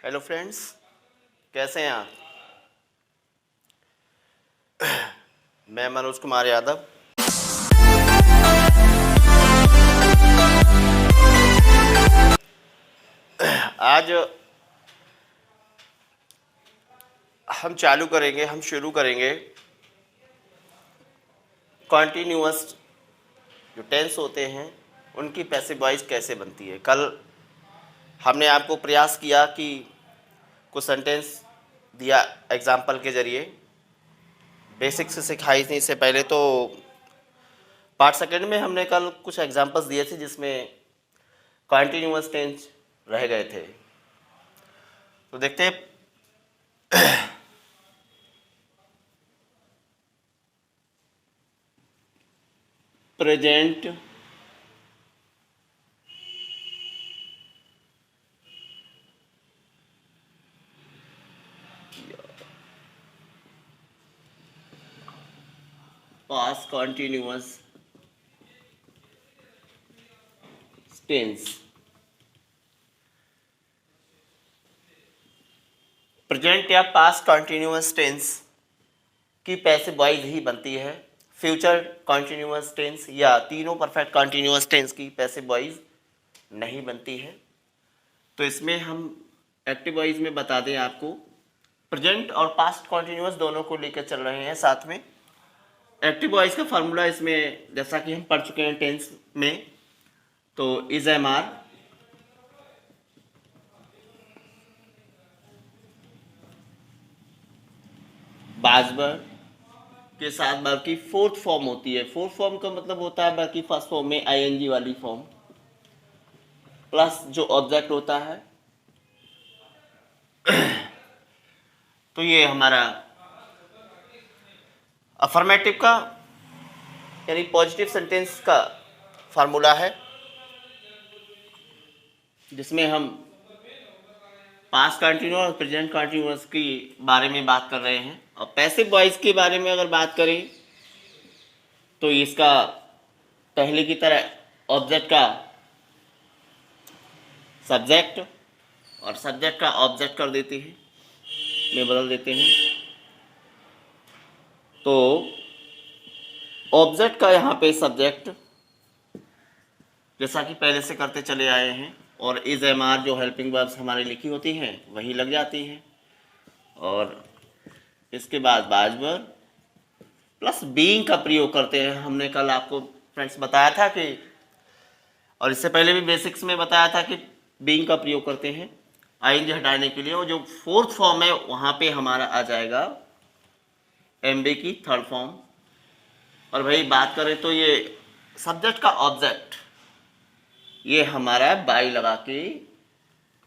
Hello friends, कैसे हैं आप। मैं मनोज कुमार यादव। आज हम शुरू करेंगे कॉन्टीन्यूअस जो टेंस होते हैं उनकी पैसिव वॉइस कैसे बनती है। कल हमने आपको प्रयास किया कि कुछ सेंटेंस दिया एग्जाम्पल के ज़रिए, बेसिक से सिखाई थी। इससे पहले तो पार्ट सेकंड में हमने कल कुछ एग्जाम्पल्स दिए थे जिसमें कॉन्टीन्यूअस टेंस रह गए थे। तो देखते हैं। Present, past continuous tense. Present या पास्ट कॉन्टीन्यूअस टेंस की पैसिव वॉइस ही बनती है। फ्यूचर कॉन्टीन्यूअस टेंस या तीनों परफेक्ट कॉन्टीन्यूअस टेंस की पैसिव वॉइस नहीं बनती है। तो इसमें हम एक्टिव वॉइस में बता दें आपको, प्रेजेंट और पास्ट कॉन्टीन्यूअस दोनों को लेकर चल रहे हैं साथ में। एक्टिव वॉइस का फार्मूला इसमें जैसा कि हम पढ़ चुके हैं टेंस में, तो इज एम आर बाजबर के साथ वर्ब की फोर्थ फॉर्म होती है। फोर्थ फॉर्म का मतलब होता है वर्ब की फर्स्ट फॉर्म में आईएनजी वाली फॉर्म प्लस जो ऑब्जेक्ट होता है। तो ये हमारा अफर्मेटिव का यानी पॉजिटिव सेंटेंस का फार्मूला है, जिसमें हम पास्ट कॉन्टिन्यूअस और प्रेजेंट कॉन्टिन्यूअस के बारे में बात कर रहे हैं। और पैसिव वॉइस के बारे में अगर बात करें तो इसका पहले की तरह ऑब्जेक्ट का सब्जेक्ट और सब्जेक्ट का ऑब्जेक्ट कर देते हैं, में बदल देते हैं। तो ऑब्जेक्ट का यहाँ पे सब्जेक्ट जैसा कि पहले से करते चले आए हैं, और इज एम आर जो हेल्पिंग वर्ब्स हमारी लिखी होती हैं वही लग जाती हैं, और इसके बाद बाजबर प्लस बीइंग का प्रयोग करते हैं। हमने कल आपको फ्रेंड्स बताया था कि, और इससे पहले भी बेसिक्स में बताया था कि बीइंग का प्रयोग करते हैं आईएनजी हटाने के लिए। और जो फोर्थ फॉर्म है वहाँ पे हमारा आ जाएगा एमबी की थर्ड फॉर्म। और भाई बात करें तो ये सब्जेक्ट का ऑब्जेक्ट, ये हमारा बाई लगा के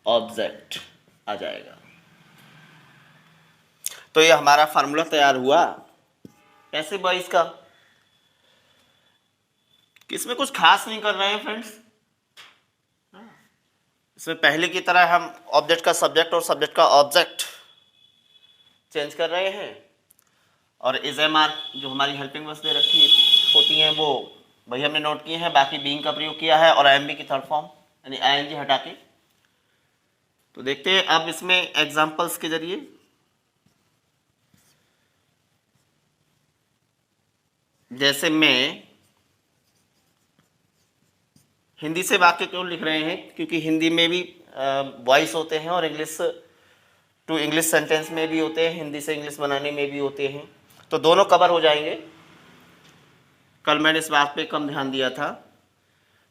ऑब्जेक्ट आ जाएगा। तो ये हमारा फार्मूला तैयार हुआ पैसिव वॉइस का। इसमें कुछ खास नहीं कर रहे हैं फ्रेंड्स, इसमें पहले की तरह हम ऑब्जेक्ट का सब्जेक्ट और सब्जेक्ट का ऑब्जेक्ट चेंज कर रहे हैं, और इज एम आर जो हमारी हेल्पिंग वर्ब्स दे रखी होती हैं वो वही हमने नोट किए हैं। बाकी बीइंग का प्रयोग किया है और एमबी की थर्ड फॉर्म यानी आईएनजी हटा के। तो देखते हैं अब इसमें एग्जांपल्स के जरिए। जैसे मैं हिंदी से वाक्य क्यों लिख रहे हैं, क्योंकि हिंदी में भी वॉइस होते हैं और इंग्लिश टू इंग्लिश सेंटेंस में भी होते हैं, हिंदी से इंग्लिश बनाने में भी होते हैं, तो दोनों कवर हो जाएंगे। कल मैंने इस बात पे कम ध्यान दिया था।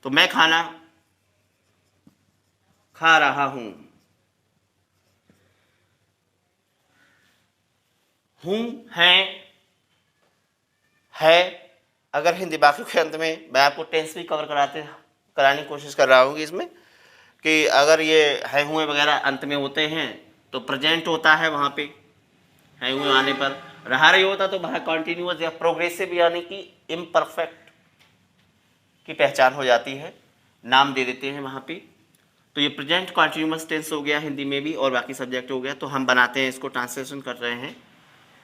तो मैं खाना खा रहा हूं, है। अगर हिंदी वाक्यों के अंत में मैं आपको टेंस भी कवर कराने की कोशिश कर रहा हूँ इसमें, कि अगर ये है हुए वगैरह अंत में होते हैं तो प्रेजेंट होता है वहाँ पे, है हुए आने पर। रहा रही होता तो वहाँ कॉन्टीन्यूअस या प्रोग्रेसिव यानी कि इम्परफेक्ट की पहचान हो जाती है, नाम दे देते हैं वहाँ पे। तो ये प्रेजेंट कॉन्टीन्यूअस टेंस हो गया हिंदी में भी, और बाकी सब्जेक्ट हो गया। तो हम बनाते हैं, इसको ट्रांसलेशन कर रहे हैं।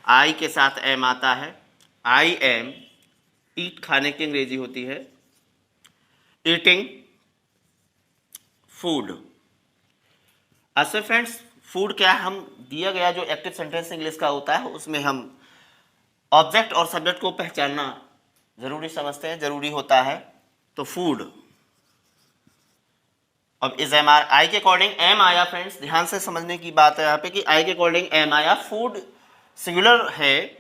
आई के साथ एम आता है, आई एम। ईट खाने की अंग्रेजी होती है ईटिंग फूड। अच्छा फ्रेंड्स, फूड क्या है, हम दिया गया जो एक्टिव सेंटेंस इंग्लिश का होता है उसमें हम ऑब्जेक्ट और सब्जेक्ट को पहचानना जरूरी समझते हैं, जरूरी होता है। तो फूड, अब इज एम आर आई के अकॉर्डिंग एम आया। फ्रेंड्स ध्यान से समझने की बात है यहाँ पे कि आई के अकॉर्डिंग एम आया। फूड सिंगुलर है,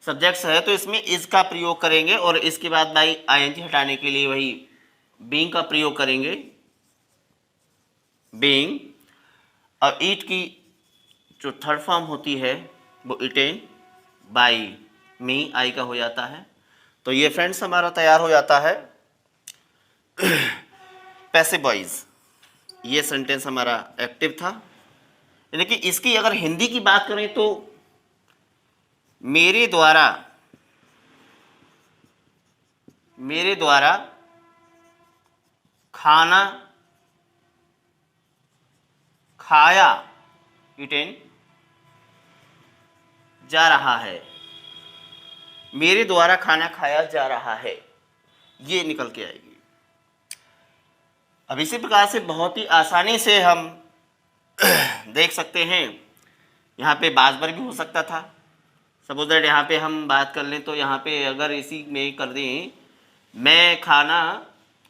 सब्जेक्ट्स है, तो इसमें इज का प्रयोग करेंगे और इसके बाद बाई आईएनजी हटाने के लिए वही बीइंग का प्रयोग करेंगे, बीइंग। और ईट की जो थर्ड फॉर्म होती है वो इटेन, बाई मी, आई का हो जाता है। तो ये फ्रेंड्स हमारा तैयार हो जाता है पैसिव वॉइस। ये सेंटेंस हमारा एक्टिव था, यानी कि इसकी अगर हिंदी की बात करें तो मेरे द्वारा खाना खाया, इटेन, जा रहा है। मेरे द्वारा खाना खाया जा रहा है, ये निकल के आएगी। अब इसी प्रकार से बहुत ही आसानी से हम देख सकते हैं, यहाँ पे बाजबर भी हो सकता था। सपोज दैट यहाँ पे हम बात कर लें तो यहाँ पे अगर इसी में कर दें मैं खाना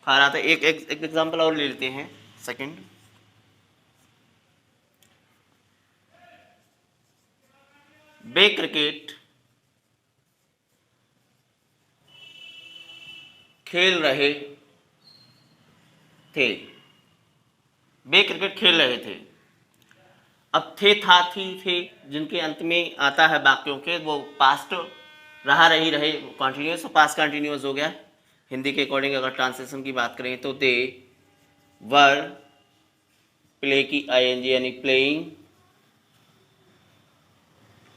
खा रहा था। एक एग्जांपल और ले लेते हैं, सेकंड। वे क्रिकेट खेल रहे थे, वे क्रिकेट खेल रहे थे। अब थे, था, थी, थे जिनके अंत में आता है वाक्यों के, वो पास्ट रहा, रही, रहे, कॉन्टिन्यूस, पास्ट कॉन्टिन्यूस हो गया। हिंदी के अकॉर्डिंग अगर ट्रांसलेशन की बात करें तो दे वर, प्ले की आईएनजी यानी प्लेइंग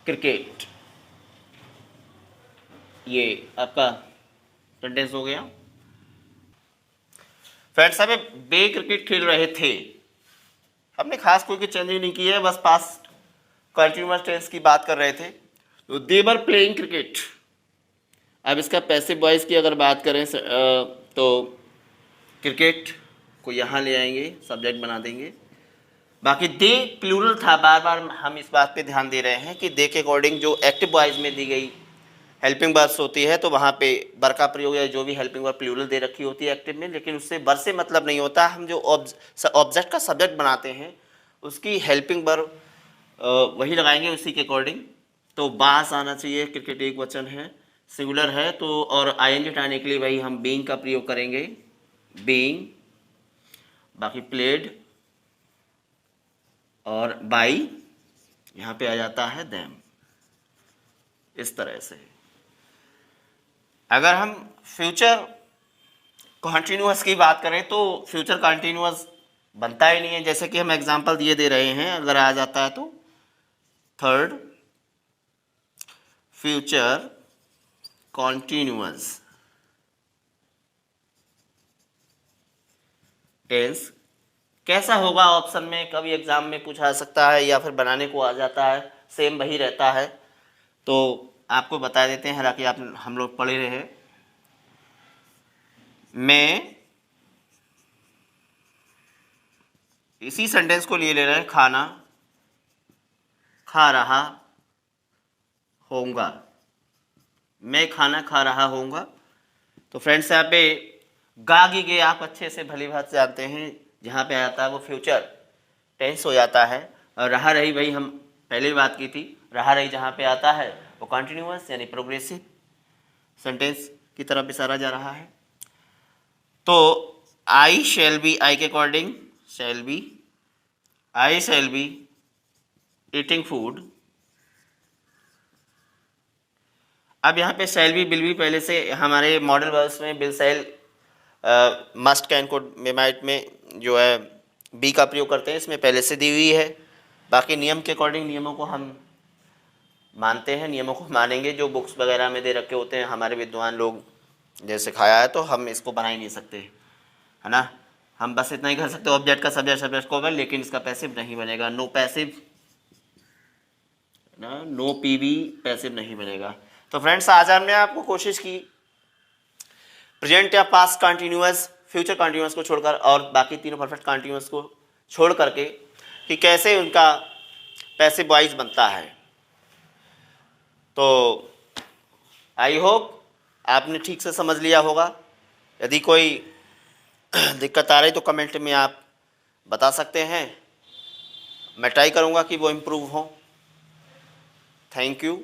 क्रिकेट, ये आपका सेंटेंस हो गया। फ्रेंड्स अब वे क्रिकेट खेल रहे थे, हमने खास कोई चेंज नहीं किया है, बस पास्ट कंटिन्यूअस टेंस की बात कर रहे थे। तो दे वर प्लेइंग क्रिकेट। अब इसका पैसिव वॉइस की अगर बात करें तो क्रिकेट को यहाँ ले आएंगे, सब्जेक्ट बना देंगे। बाकी दे प्लूरल था, बार बार हम इस बात पे ध्यान दे रहे हैं कि दे के अकॉर्डिंग जो एक्टिव वॉइस में दी गई हेल्पिंग वर्ब्स होती है तो वहाँ पे वर का प्रयोग या जो भी हेल्पिंग वर्ब प्लूरल दे रखी होती है एक्टिव में, लेकिन उससे वर से मतलब नहीं होता। हम जो ऑब्जेक्ट का सब्जेक्ट बनाते हैं उसकी हेल्पिंग वर्ब वही लगाएंगे उसी के अकॉर्डिंग। तो बास आना चाहिए, क्रिकेट एक वचन है, सिंगुलर है, तो और आईएनजी हटाने के लिए वही हम बीइंग का प्रयोग करेंगे, बीइंग। बाकी प्लेड और बाई यहाँ पे आ जाता है देम, इस तरह से। अगर हम फ्यूचर कॉन्टिन्यूअस की बात करें तो फ्यूचर कॉन्टिन्यूअस बनता ही नहीं है, जैसे कि हम एग्जांपल दिए दे रहे हैं। अगर आ जाता है तो थर्ड फ्यूचर कॉन्टिन्यूअस टेंस कैसा होगा, ऑप्शन में कभी एग्जाम में पूछा जा सकता है या फिर बनाने को आ जाता है, सेम वही रहता है। तो आपको बता देते हैं, हालांकि आप हम लोग पढ़े रहे हैं। मैं इसी सेंटेंस को लिए ले रहे हैं, खाना खा रहा होऊंगा, मैं खाना खा रहा होऊंगा। तो फ्रेंड्स यहाँ पे गा गी गे आप अच्छे से भली भांति से जानते हैं, जहाँ पे आता है वो फ्यूचर टेंस हो जाता है। और रहा रही वही हम पहले ही बात की थी, रहा रही जहाँ पे आता है वो कॉन्टिन्यूअस यानी प्रोग्रेसिव सेंटेंस की तरफ इशारा जा रहा है। तो आई शैल बी, आई के according shall be, I shall be eating food. अब यहाँ पे शैल बी विल बी पहले से हमारे मॉडल वर्ब्स में will shall must can could may might में जो है बी का प्रयोग करते हैं, इसमें पहले से दी हुई है। बाकी नियम के अकॉर्डिंग नियमों को हम मानते हैं, नियमों को मानेंगे जो बुक्स वगैरह में दे रखे होते हैं। हमारे विद्वान लोग जैसे खाया है तो हम इसको बना ही नहीं सकते, है ना। हम बस इतना ही कर सकते ऑब्जेक्ट का सब्जेक्ट, सब्जेक्ट को बन, लेकिन इसका पैसिव नहीं बनेगा, नो पैसिव ना, नो पीवी पैसिव नहीं बनेगा। तो फ्रेंड्स आज हमने आपको कोशिश की प्रेजेंट या पास्ट कॉन्टिन्यूअस, फ्यूचर कॉन्टिन्यूअस को छोड़कर और बाकी तीनों परफेक्ट कॉन्टिन्यूअस को छोड़ करके कि कैसे उनका पैसिव वॉइस बनता है। तो आई होप आपने ठीक से समझ लिया होगा। यदि कोई दिक्कत आ रही तो कमेंट में आप बता सकते हैं, मैं ट्राई करूँगा कि वो इम्प्रूव हो। Thank you.